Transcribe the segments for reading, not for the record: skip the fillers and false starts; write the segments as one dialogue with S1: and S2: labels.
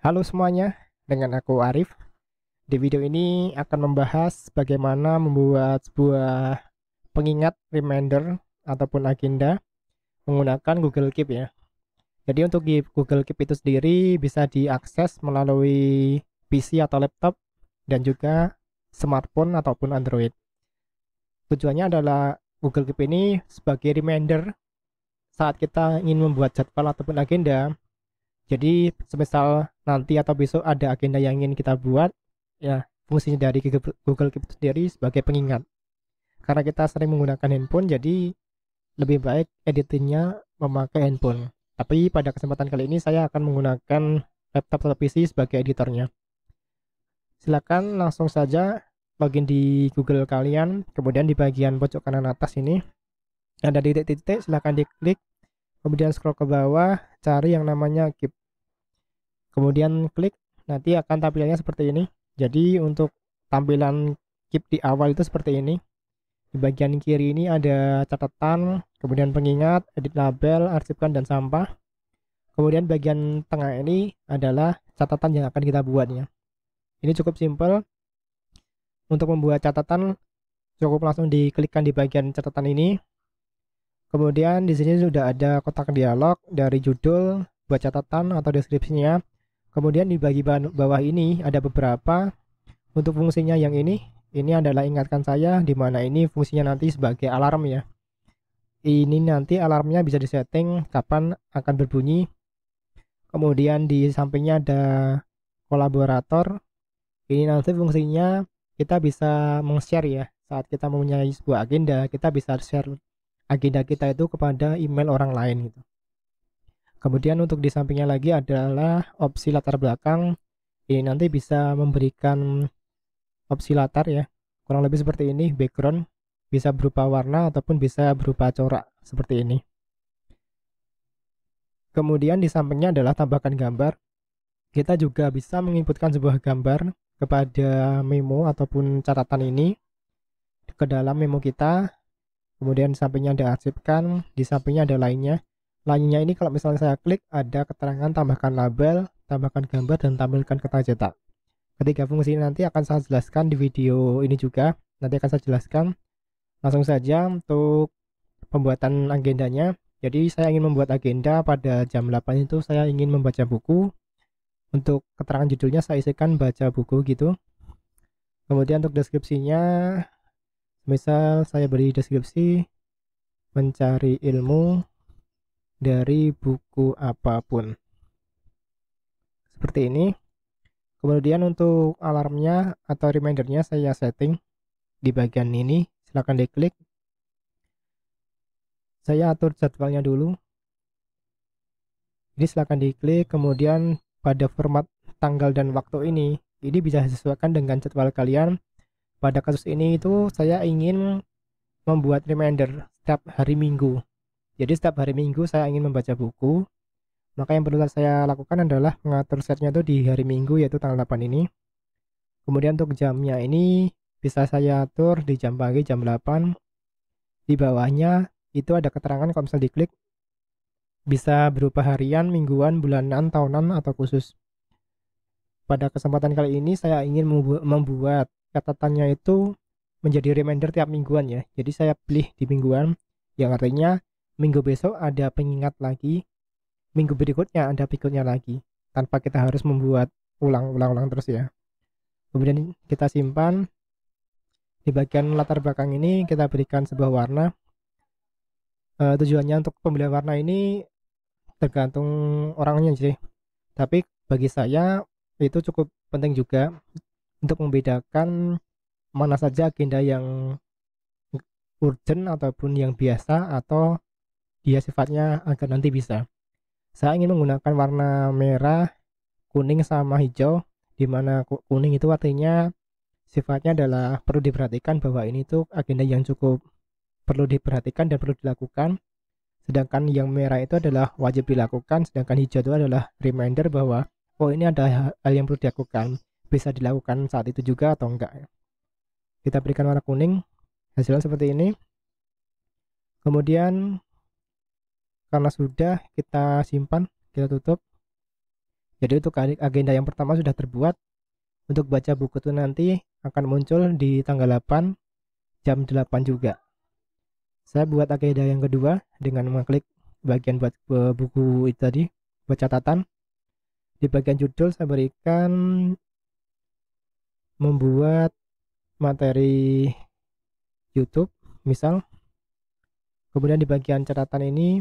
S1: Halo semuanya, dengan aku Arif. Di video ini akan membahas bagaimana membuat sebuah pengingat reminder ataupun agenda menggunakan Google Keep ya. Jadi untuk di Google Keep itu sendiri bisa diakses melalui PC atau laptop dan juga smartphone ataupun Android. Tujuannya adalah Google Keep ini sebagai reminder saat kita ingin membuat jadwal ataupun agenda. Jadi semisal nanti atau besok ada agenda yang ingin kita buat, ya fungsinya dari Google Keep itu sendiri sebagai pengingat. Karena kita sering menggunakan handphone, jadi lebih baik editingnya memakai handphone. Tapi pada kesempatan kali ini saya akan menggunakan laptop atau PC sebagai editornya. Silakan langsung saja login di Google kalian, kemudian di bagian pojok kanan atas ini ada titik-titik, silakan diklik, kemudian scroll ke bawah, cari yang namanya Keep. Kemudian klik, nanti akan tampilannya seperti ini. Jadi untuk tampilan Keep di awal itu seperti ini. Di bagian kiri ini ada catatan, kemudian pengingat, edit label, arsipkan, dan sampah. Kemudian bagian tengah ini adalah catatan yang akan kita buatnya. Ini cukup simpel. Untuk membuat catatan cukup langsung diklikkan di bagian catatan ini. Kemudian di sini sudah ada kotak dialog dari judul, buat catatan atau deskripsinya. Kemudian di bagian bawah ini ada beberapa untuk fungsinya. Yang ini adalah ingatkan saya, di mana ini fungsinya nanti sebagai alarm ya. Ini nanti alarmnya bisa disetting kapan akan berbunyi. Kemudian di sampingnya ada kolaborator. Ini nanti fungsinya kita bisa meng-share ya. Saat kita mempunyai sebuah agenda, kita bisa share agenda kita itu kepada email orang lain gitu. Kemudian untuk di sampingnya lagi adalah opsi latar belakang. Ini nanti bisa memberikan opsi latar ya. Kurang lebih seperti ini, background bisa berupa warna ataupun bisa berupa corak seperti ini. Kemudian di sampingnya adalah tambahkan gambar. Kita juga bisa menginputkan sebuah gambar kepada memo ataupun catatan ini ke dalam memo kita. Kemudian di sampingnya ada arsipkan, di sampingnya ada lainnya. Lainnya ini kalau misalnya saya klik ada keterangan tambahkan label, tambahkan gambar, dan tampilkan kata cetak. Ketiga fungsi ini nanti akan saya jelaskan di video ini juga. Nanti akan saya jelaskan. Langsung saja untuk pembuatan agendanya. Jadi saya ingin membuat agenda pada jam 8 itu saya ingin membaca buku. Untuk keterangan judulnya saya isikan baca buku gitu. Kemudian untuk deskripsinya, misal saya beri deskripsi mencari ilmu dari buku apapun. Seperti ini. Kemudian untuk alarmnya atau remindernya saya setting di bagian ini. Silahkan diklik. Saya atur jadwalnya dulu. Ini silahkan diklik. Kemudian pada format tanggal dan waktu ini bisa disesuaikan dengan jadwal kalian. Pada kasus ini itu saya ingin membuat reminder setiap hari Minggu. Jadi setiap hari Minggu saya ingin membaca buku. Maka yang perlu saya lakukan adalah mengatur setnya itu di hari Minggu, yaitu tanggal 8 ini. Kemudian untuk jamnya ini bisa saya atur di jam pagi jam 8. Di bawahnya itu ada keterangan kalau misalnya diklik bisa berupa harian, mingguan, bulanan, tahunan, atau khusus. Pada kesempatan kali ini saya ingin membuat catatannya itu menjadi reminder tiap mingguan ya. Jadi saya pilih di mingguan, yang artinya minggu besok ada pengingat lagi, minggu berikutnya ada berikutnya lagi, tanpa kita harus membuat ulang-ulang terus ya. Kemudian kita simpan. Di bagian latar belakang ini kita berikan sebuah warna. Tujuannya untuk pemilihan warna ini tergantung orangnya sih. Tapi bagi saya itu cukup penting juga untuk membedakan mana saja agenda yang urgent ataupun yang biasa atau dia sifatnya agar nanti bisa. Saya ingin menggunakan warna merah, kuning, sama hijau, di mana kuning itu artinya sifatnya adalah perlu diperhatikan bahwa ini tuh agenda yang cukup perlu diperhatikan dan perlu dilakukan. Sedangkan yang merah itu adalah wajib dilakukan, sedangkan hijau itu adalah reminder bahwa oh ini ada hal yang perlu dilakukan, bisa dilakukan saat itu juga atau enggak. Kita berikan warna kuning, hasilnya seperti ini. Kemudian karena sudah kita simpan, kita tutup. Jadi untuk agenda yang pertama sudah terbuat. Untuk baca buku itu nanti akan muncul di tanggal 8 jam 8 juga. Saya buat agenda yang kedua dengan mengklik bagian buat buku itu tadi, buat catatan. Di bagian judul saya berikan membuat materi YouTube, misal. Kemudian di bagian catatan ini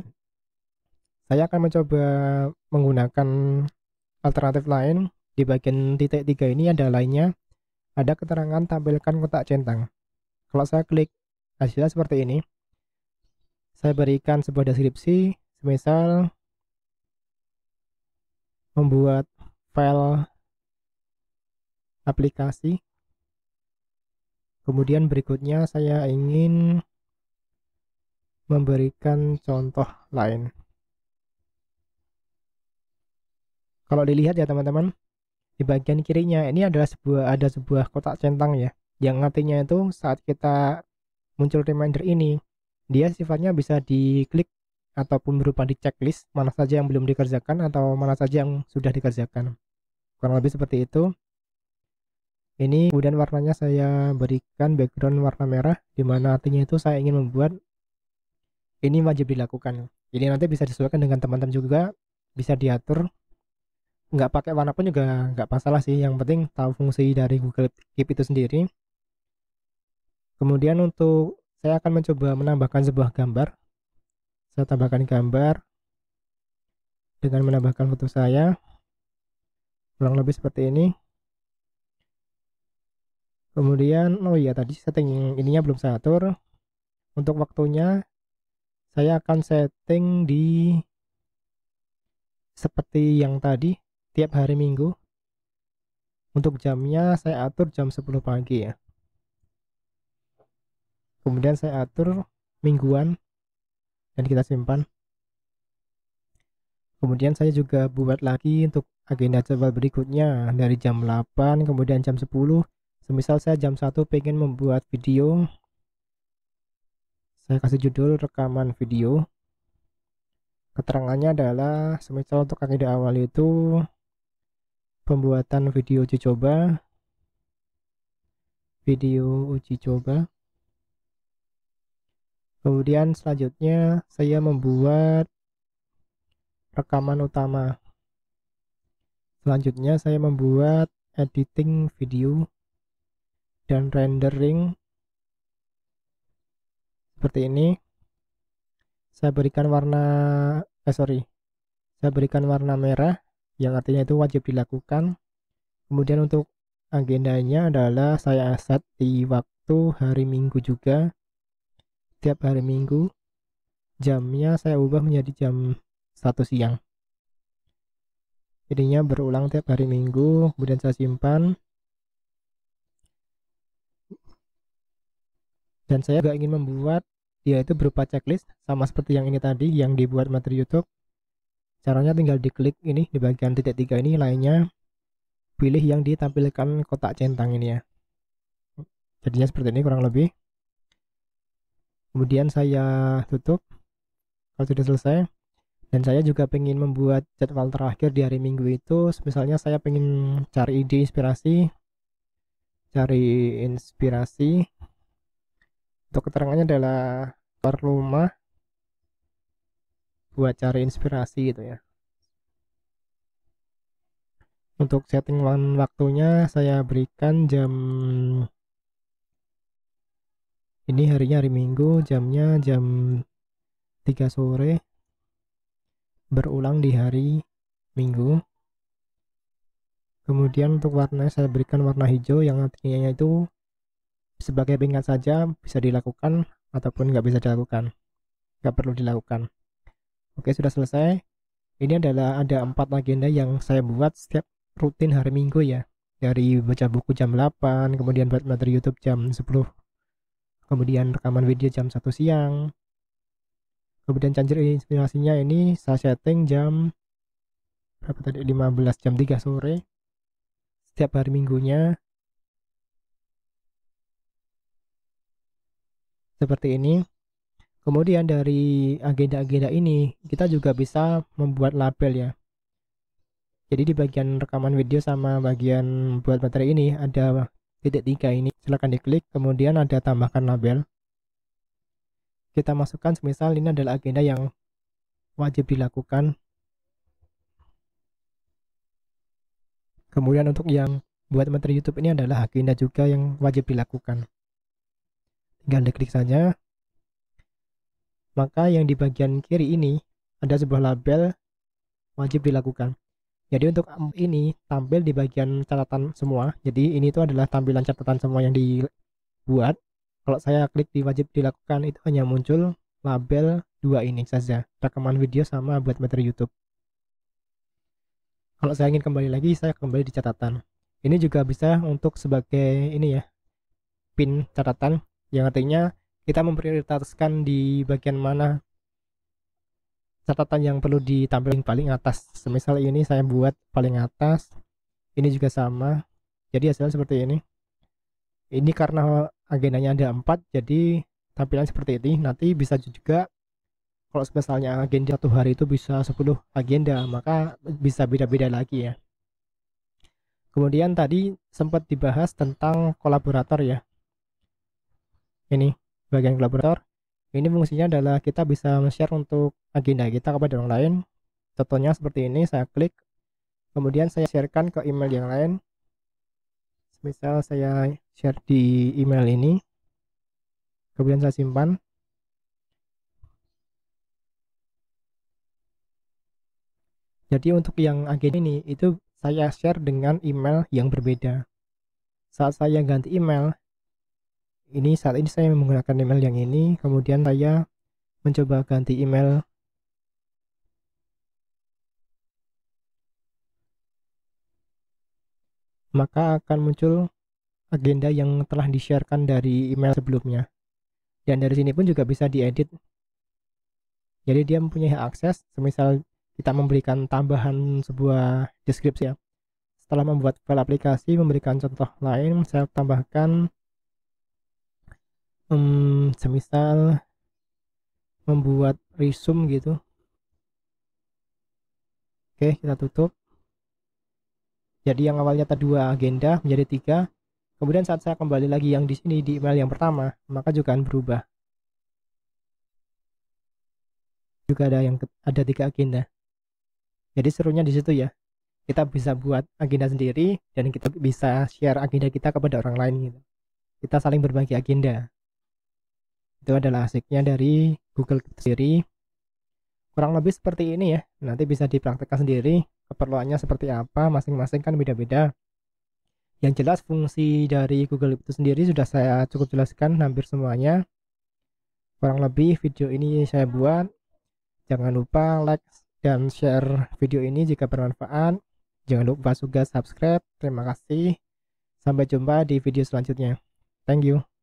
S1: saya akan mencoba menggunakan alternatif lain. Di bagian titik 3 ini ada lainnya, ada keterangan tampilkan kotak centang. Kalau saya klik hasilnya seperti ini, saya berikan sebuah deskripsi, misal membuat file aplikasi. Kemudian berikutnya saya ingin memberikan contoh lain. Kalau dilihat ya teman-teman, di bagian kirinya ini adalah ada sebuah kotak centang ya, yang artinya itu saat kita muncul reminder ini, dia sifatnya bisa diklik ataupun berupa di checklist mana saja yang belum dikerjakan atau mana saja yang sudah dikerjakan. Kurang lebih seperti itu. Ini kemudian warnanya saya berikan background warna merah, di mana artinya itu saya ingin membuat ini wajib dilakukan. Jadi nanti bisa disesuaikan dengan teman-teman juga, bisa diatur. Nggak pakai warna pun juga nggak masalah sih, yang penting tahu fungsi dari Google Keep itu sendiri. Kemudian untuk saya akan mencoba menambahkan sebuah gambar. Saya tambahkan gambar dengan menambahkan foto saya, kurang lebih seperti ini. Kemudian oh iya, tadi setting ininya belum saya atur. Untuk waktunya saya akan setting di seperti yang tadi, tiap hari Minggu. Untuk jamnya saya atur jam 10 pagi ya. Kemudian saya atur mingguan dan kita simpan. Kemudian saya juga buat lagi untuk agenda jadwal berikutnya dari jam 8 kemudian jam 10. Semisal saya jam 1 pengen membuat video, saya kasih judul rekaman video. Keterangannya adalah semisal untuk agenda awal itu pembuatan video uji coba, kemudian selanjutnya saya membuat rekaman utama, selanjutnya saya membuat editing video dan rendering seperti ini. Saya berikan saya berikan warna merah, yang artinya itu wajib dilakukan. Kemudian untuk agendanya adalah saya set di waktu hari Minggu juga, tiap hari Minggu. Jamnya saya ubah menjadi jam 1 siang. Jadinya berulang tiap hari Minggu. Kemudian saya simpan. Dan saya juga ingin membuat yaitu berupa checklist sama seperti yang ini tadi yang dibuat materi YouTube. Caranya tinggal diklik ini di bagian titik 3 ini, lainnya pilih yang ditampilkan kotak centang ini ya. Jadinya seperti ini kurang lebih. Kemudian saya tutup kalau sudah selesai. Dan saya juga pengen membuat jadwal terakhir di hari Minggu itu, misalnya saya pengen cari ide inspirasi. Untuk keterangannya adalah keluar rumah buat cari inspirasi gitu ya. Untuk setting waktunya saya berikan jam, ini harinya hari Minggu, jamnya jam 3 sore, berulang di hari Minggu. Kemudian untuk warna saya berikan warna hijau, yang artinya itu sebagai pengingat saja, bisa dilakukan ataupun nggak bisa dilakukan, nggak perlu dilakukan. Oke, sudah selesai. Ini adalah ada 4 agenda yang saya buat setiap rutin hari Minggu ya, dari baca buku jam 8, kemudian buat materi YouTube jam 10, kemudian rekaman video jam 1 siang, kemudian charger inspirasinya ini saya setting jam berapa tadi, 15, jam 3 sore setiap hari Minggunya. Seperti ini. Kemudian dari agenda-agenda ini kita juga bisa membuat label ya. Jadi di bagian rekaman video sama bagian buat materi ini ada titik 3 ini, silahkan diklik, kemudian ada tambahkan label. Kita masukkan semisal ini adalah agenda yang wajib dilakukan. Kemudian untuk yang buat materi YouTube ini adalah agenda juga yang wajib dilakukan. Tinggal diklik saja. Maka yang di bagian kiri ini ada sebuah label wajib dilakukan. Jadi untuk ini tampil di bagian catatan semua. Jadi ini itu adalah tampilan catatan semua yang dibuat. Kalau saya klik di wajib dilakukan itu hanya muncul label 2 ini saja, rekaman video sama buat materi YouTube. Kalau saya ingin kembali lagi, saya kembali di catatan. Ini juga bisa untuk sebagai ini ya, pin catatan, yang artinya kita memprioritaskan di bagian mana catatan yang perlu ditampilkan paling atas. Semisal ini saya buat paling atas, ini juga sama. Jadi hasilnya seperti ini. Ini karena agendanya ada 4, jadi tampilan seperti ini. Nanti bisa juga kalau misalnya agenda satu hari itu bisa 10 agenda, maka bisa beda-beda lagi ya. Kemudian tadi sempat dibahas tentang kolaborator ya. Ini bagian kolaborator. Ini fungsinya adalah kita bisa share untuk agenda kita kepada orang lain. Contohnya seperti ini, saya klik, kemudian saya sharekan ke email yang lain. Misal saya share di email ini, kemudian saya simpan. Jadi untuk yang agenda ini itu saya share dengan email yang berbeda. Saat saya ganti email, saat ini saya menggunakan email yang ini, kemudian saya mencoba ganti email. Maka akan muncul agenda yang telah di-sharekan dari email sebelumnya. Dan dari sini pun juga bisa diedit. Jadi dia mempunyai hak akses, semisal kita memberikan tambahan sebuah deskripsi ya. Setelah membuat file aplikasi, memberikan contoh lain, saya tambahkan semisal membuat resume gitu. Oke, kita tutup. Jadi yang awalnya tadi 2 agenda menjadi 3. Kemudian saat saya kembali lagi yang di sini di email yang pertama, maka juga akan berubah. Juga ada 3 agenda. Jadi serunya di situ ya. Kita bisa buat agenda sendiri dan kita bisa share agenda kita kepada orang lain gitu. Kita saling berbagi agenda. Itu adalah asiknya dari Google Keep sendiri. Kurang lebih seperti ini ya. Nanti bisa dipraktekkan sendiri. Keperluannya seperti apa, masing-masing kan beda-beda. Yang jelas fungsi dari Google Keep itu sendiri sudah saya cukup jelaskan hampir semuanya. Kurang lebih video ini saya buat. Jangan lupa like dan share video ini jika bermanfaat. Jangan lupa juga subscribe. Terima kasih. Sampai jumpa di video selanjutnya. Thank you.